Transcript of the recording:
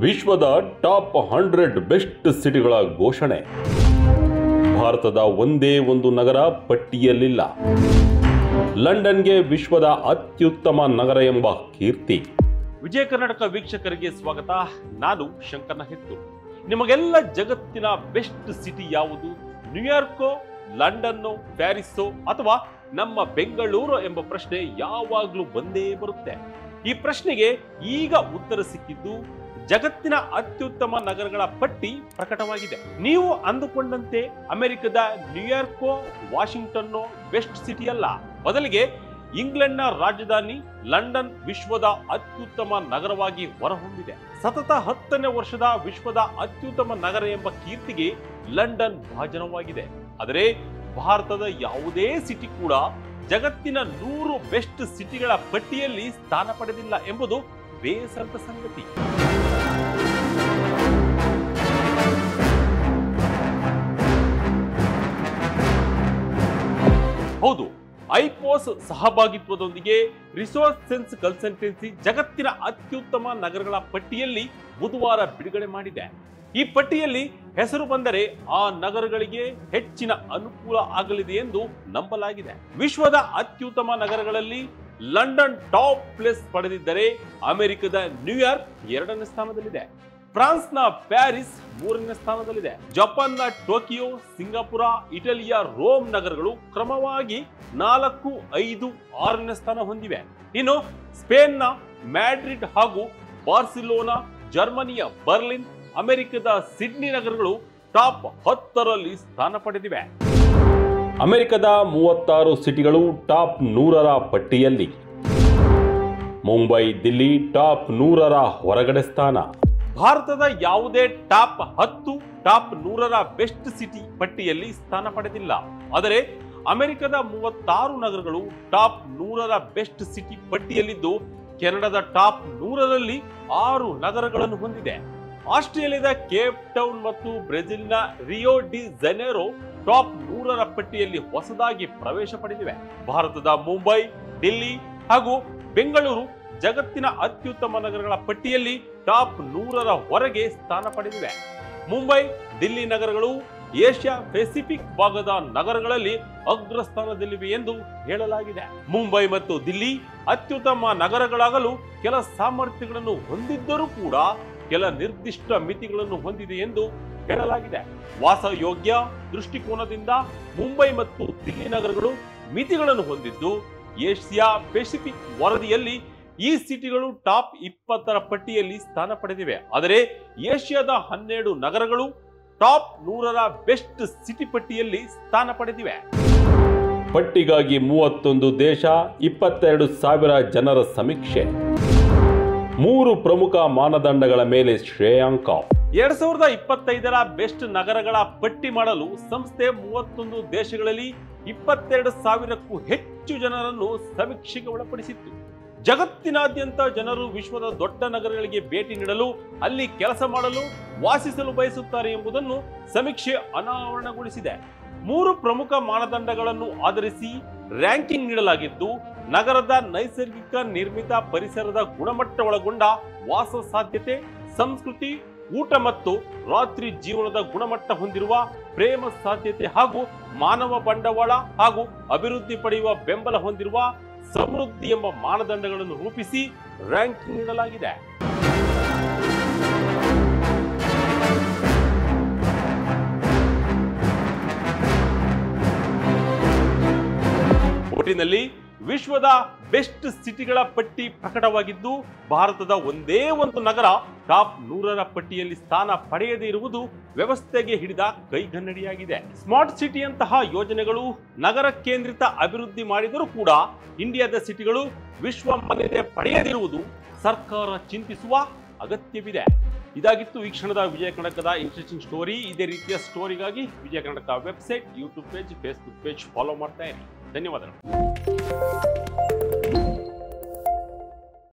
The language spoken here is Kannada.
ವಿಶ್ವದ ಟಾಪ್ 100 ಬೆಸ್ಟ್ ಸಿಟಿಗಳ ಘೋಷಣೆ. ಭಾರತದ ಒಂದೇ ಒಂದು ನಗರ ಪಟ್ಟಿಯಲ್ಲಿಲ್ಲ. ಲಂಡನ್ಗೆ ವಿಶ್ವದ ಅತ್ಯುತ್ತಮ ನಗರ ಎಂಬ ಕೀರ್ತಿ. ವಿಜಯ ಕರ್ನಾಟಕ ವೀಕ್ಷಕರಿಗೆ ಸ್ವಾಗತ. ನಾನು ಶಂಕರ್ ನಾಯಕ್. ನಿಮಗೆಲ್ಲ ಜಗತ್ತಿನ ಬೆಸ್ಟ್ ಸಿಟಿ ಯಾವುದು? ನ್ಯೂಯಾರ್ಕೋ, ಲಂಡನ್ನೋ, ಪ್ಯಾರಿಸ್ಸೋ ಅಥವಾ ನಮ್ಮ ಬೆಂಗಳೂರು ಎಂಬ ಪ್ರಶ್ನೆ ಯಾವಾಗಲೂ ಬಂದೇ ಬರುತ್ತೆ. ಈ ಪ್ರಶ್ನೆಗೆ ಈಗ ಉತ್ತರ ಸಿಕ್ಕಿದ್ದು ಜಗತ್ತಿನ ಅತ್ಯುತ್ತಮ ನಗರಗಳ ಪಟ್ಟಿ ಪ್ರಕಟವಾಗಿದೆ. ನೀವು ಅಂದುಕೊಂಡಂತೆ ಅಮೆರಿಕದ ನ್ಯೂಯಾರ್ಕೋ, ವಾಷಿಂಗ್ಟನ್ನೋ ಬೆಸ್ಟ್ ಸಿಟಿ ಅಲ್ಲ. ಬದಲಿಗೆ ಇಂಗ್ಲೆಂಡ್ನ ರಾಜಧಾನಿ ಲಂಡನ್ ವಿಶ್ವದ ಅತ್ಯುತ್ತಮ ನಗರವಾಗಿ ಹೊರಹೊಮ್ಮಿದೆ. ಸತತ 10ನೇ ವರ್ಷದ ವಿಶ್ವದ ಅತ್ಯುತ್ತಮ ನಗರ ಎಂಬ ಕೀರ್ತಿಗೆ ಲಂಡನ್ ಭಾಜನವಾಗಿದೆ. ಆದರೆ ಭಾರತದ ಯಾವುದೇ ಸಿಟಿ ಕೂಡ ಜಗತ್ತಿನ 100 ಬೆಸ್ಟ್ ಸಿಟಿಗಳ ಪಟ್ಟಿಯಲ್ಲಿ ಸ್ಥಾನ ಪಡೆದಿಲ್ಲ ಎಂಬುದು ಬೇಸರದ ಸಂಗತಿ. ಹೌದು, ಐಪೋಸ್ ಸಹಭಾಗಿತ್ವದೊಂದಿಗೆ ರಿಸೋರ್ಸ್ ಸೆನ್ಸ್ ಕನ್ಸಲ್ಟೆನ್ಸಿ ಜಗತ್ತಿನ ಅತ್ಯುತ್ತಮ ನಗರಗಳ ಪಟ್ಟಿಯಲ್ಲಿ ಬುಧವಾರ ಬಿಡುಗಡೆ ಮಾಡಿದೆ. ಈ ಪಟ್ಟಿಯಲ್ಲಿ ಹೆಸರು ಬಂದರೆ ಆ ನಗರಗಳಿಗೆ ಹೆಚ್ಚಿನ ಅನುಕೂಲ ಆಗಲಿದೆ ಎಂದು ನಂಬಲಾಗಿದೆ. ವಿಶ್ವದ ಅತ್ಯುತ್ತಮ ನಗರಗಳಲ್ಲಿ ಲಂಡನ್ ಟಾಪ್ ಪ್ಲೇಸ್ ಪಡೆದಿದ್ದರೆ ಅಮೆರಿಕದ ನ್ಯೂಯಾರ್ಕ್ 2ನೇ ಸ್ಥಾನದಲ್ಲಿದೆ. ಫ್ರಾನ್ಸ್ನ ಪ್ಯಾರಿಸ್ 3ನೇ ಸ್ಥಾನದಲ್ಲಿದೆ. ಜಪಾನ್ನ ಟೋಕಿಯೋ, ಸಿಂಗಾಪುರ, ಇಟಲಿಯ ರೋಮ್ ನಗರಗಳು ಕ್ರಮವಾಗಿ 4, 5, 6ನೇ ಸ್ಥಾನ ಹೊಂದಿವೆ. ಇನ್ನು ಸ್ಪೇನ್ನ ಮ್ಯಾಡ್ರಿಡ್ ಹಾಗೂ ಬಾರ್ಸಿಲೋನಾ, ಜರ್ಮನಿಯ ಬರ್ಲಿನ್, ಅಮೆರಿಕದ ಸಿಡ್ನಿ ನಗರಗಳು ಟಾಪ್ 10ರಲ್ಲಿ ಸ್ಥಾನ ಪಡೆದಿವೆ. ಅಮೆರಿಕದ 36 ಸಿಟಿಗಳು ಟಾಪ್ 100ರ ಪಟ್ಟಿಯಲ್ಲಿ. ಮುಂಬೈ, ದಿಲ್ಲಿ ಟಾಪ್ 100ರ ಹೊರಗಡೆ ಸ್ಥಾನ. ಭಾರತದ ಯಾವುದೇ ಟಾಪ್ 10, ಟಾಪ್ 100ರ ಬೆಸ್ಟ್ ಸಿಟಿ ಪಟ್ಟಿಯಲ್ಲಿ ಸ್ಥಾನ ಪಡೆದಿಲ್ಲ. ಆದರೆ ಅಮೆರಿಕದ 36 ನಗರಗಳು ಟಾಪ್ 100ರ ಬೆಸ್ಟ್ ಸಿಟಿ ಪಟ್ಟಿಯಲ್ಲಿದ್ದು, ಕೆನಡಾದ ಟಾಪ್ 100ರಲ್ಲಿ 6 ನಗರಗಳನ್ನು ಹೊಂದಿದೆ. ಆಸ್ಟ್ರೇಲಿಯಾದ ಕೇಪ್ ಟೌನ್ ಮತ್ತು ಬ್ರೆಜಿಲ್ನ ರಿಯೋ ಡಿ ಜನೇರೋ ಟಾಪ್ 100ರ ಪಟ್ಟಿಯಲ್ಲಿ ಹೊಸದಾಗಿ ಪ್ರವೇಶ ಪಡೆದಿವೆ. ಭಾರತದ ಮುಂಬೈ, ದಿಲ್ಲಿ ಹಾಗೂ ಬೆಂಗಳೂರು ಜಗತ್ತಿನ ಅತ್ಯುತ್ತಮ ನಗರಗಳ ಪಟ್ಟಿಯಲ್ಲಿ ಟಾಪ್ 100ರ ಹೊರಗೆ ಸ್ಥಾನ ಪಡೆದಿವೆ. ಮುಂಬೈ, ದಿಲ್ಲಿ ನಗರಗಳು ಏಷ್ಯಾ ಪೆಸಿಫಿಕ್ ಭಾಗದ ನಗರಗಳಲ್ಲಿ ಅಗ್ರಸ್ಥಾನದಲ್ಲಿವೆ ಎಂದು ಹೇಳಲಾಗಿದೆ. ಮುಂಬೈ ಮತ್ತು ದಿಲ್ಲಿ ಅತ್ಯುತ್ತಮ ನಗರಗಳಾಗಲು ಕೆಲ ಸಾಮರ್ಥ್ಯಗಳನ್ನು ಹೊಂದಿದ್ದರೂ ಕೂಡ ಕೆಲ ನಿರ್ದಿಷ್ಟ ಮಿತಿಗಳನ್ನು ಹೊಂದಿದೆ ಎಂದು ಹೇಳಲಾಗಿದೆ. ವಾಸಯೋಗ್ಯ ದೃಷ್ಟಿಕೋನದಿಂದ ಮುಂಬೈ ಮತ್ತು ದಿಲ್ಲಿ ನಗರಗಳು ಮಿತಿಗಳನ್ನು ಹೊಂದಿದ್ದು, ಏಷ್ಯಾ ಪೆಸಿಫಿಕ್ ವರದಿಯಲ್ಲಿ ಈ ಸಿಟಿಗಳು ಟಾಪ್ 20ರ ಪಟ್ಟಿಯಲ್ಲಿ ಸ್ಥಾನ ಪಡೆದಿವೆ. ಆದರೆ ಏಷ್ಯಾದ 12 ನಗರಗಳು ಟಾಪ್ 100ರ ಬೆಸ್ಟ್ ಸಿಟಿ ಪಟ್ಟಿಯಲ್ಲಿ ಸ್ಥಾನ ಪಡೆದಿವೆ. ಪಟ್ಟಿಗಾಗಿ 31 ದೇಶ, 22,000 ಜನರ ಸಮೀಕ್ಷೆ. 3 ಪ್ರಮುಖ ಮಾನದಂಡಗಳ ಮೇಲೆ ಶ್ರೇಯಾಂಕ. 2025ರ ಬೆಸ್ಟ್ ನಗರಗಳ ಪಟ್ಟಿ ಮಾಡಲು ಸಂಸ್ಥೆ 31 ದೇಶಗಳಲ್ಲಿ 22,000ಕ್ಕೂ ಹೆಚ್ಚು ಜನರನ್ನು ಸಮೀಕ್ಷೆಗೆ ಒಳಪಡಿಸಿತ್ತು. ಜಗತ್ತಿನಾದ್ಯಂತ ಜನರು ವಿಶ್ವದ ದೊಡ್ಡ ನಗರಗಳಿಗೆ ಭೇಟಿ ನೀಡಲು, ಅಲ್ಲಿ ಕೆಲಸ ಮಾಡಲು, ವಾಸಿಸಲು ಬಯಸುತ್ತಾರೆ ಎಂಬುದನ್ನು ಸಮೀಕ್ಷೆ ಅನಾವರಣಗೊಳಿಸಿದೆ. 3 ಪ್ರಮುಖ ಮಾನದಂಡಗಳನ್ನು ಆಧರಿಸಿ ರ್ಯಾಂಕಿಂಗ್ ನೀಡಲಾಗಿದ್ದು, ನಗರದ ನೈಸರ್ಗಿಕ ನಿರ್ಮಿತ ಪರಿಸರದ ಗುಣಮಟ್ಟ ಒಳಗೊಂಡ ವಾಸ ಸಾಧ್ಯತೆ, ಸಂಸ್ಕೃತಿ, ಊಟ ಮತ್ತು ರಾತ್ರಿ ಜೀವನದ ಗುಣಮಟ್ಟ ಹೊಂದಿರುವ ಪ್ರೇಮ ಸಾಧ್ಯತೆ ಹಾಗೂ ಮಾನವ ಬಂಡವಾಳ ಹಾಗೂ ಅಭಿವೃದ್ಧಿ ಪಡೆಯುವ ಬೆಂಬಲ ಹೊಂದಿರುವ ಸಮೃದ್ಧಿ ಎಂಬ ಮಾನದಂಡಗಳನ್ನು ರೂಪಿಸಿ ರ್ಯಾಂಕಿಂಗ್ ನೀಡಲಾಗಿದೆ. ಒಟ್ಟಿನಲ್ಲಿ ವಿಶ್ವದ ಬೆಸ್ಟ್ ಸಿಟಿಗಳ ಪಟ್ಟಿ ಪ್ರಕಟವಾಗಿದ್ದು, ಭಾರತದ ಒಂದೇ ಒಂದು ನಗರ ಟಾಪ್ 100ರ ಪಟ್ಟಿಯಲ್ಲಿ ಸ್ಥಾನ ಪಡೆಯದೇ ಇರುವುದು ವ್ಯವಸ್ಥೆಗೆ ಹಿಡಿದ ಕೈಗನ್ನಡಿಯಾಗಿದೆ. ಸ್ಮಾರ್ಟ್ ಸಿಟಿಯಂತಹ ಯೋಜನೆಗಳು ನಗರ ಕೇಂದ್ರಿತ ಅಭಿವೃದ್ಧಿ ಮಾಡಿದರೂ ಕೂಡ ಇಂಡಿಯಾದ ಸಿಟಿಗಳು ವಿಶ್ವ ಮಾನ್ಯತೆ ಪಡೆಯದಿರುವುದು ಸರ್ಕಾರ ಚಿಂತಿಸುವ ಅಗತ್ಯವಿದೆ. ಇದಾಗಿತ್ತು ಈ ಕ್ಷಣದ ವಿಜಯ ಕರ್ನಾಟಕದ ಇಂಟ್ರೆಸ್ಟಿಂಗ್ ಸ್ಟೋರಿ. ಇದೇ ರೀತಿಯ ಸ್ಟೋರಿಗಾಗಿ Vijaya Karnataka website, YouTube page, Facebook page follow ಮಾಡ್ತಾ ಇರಿ. ಧನ್ಯವಾದಗಳು.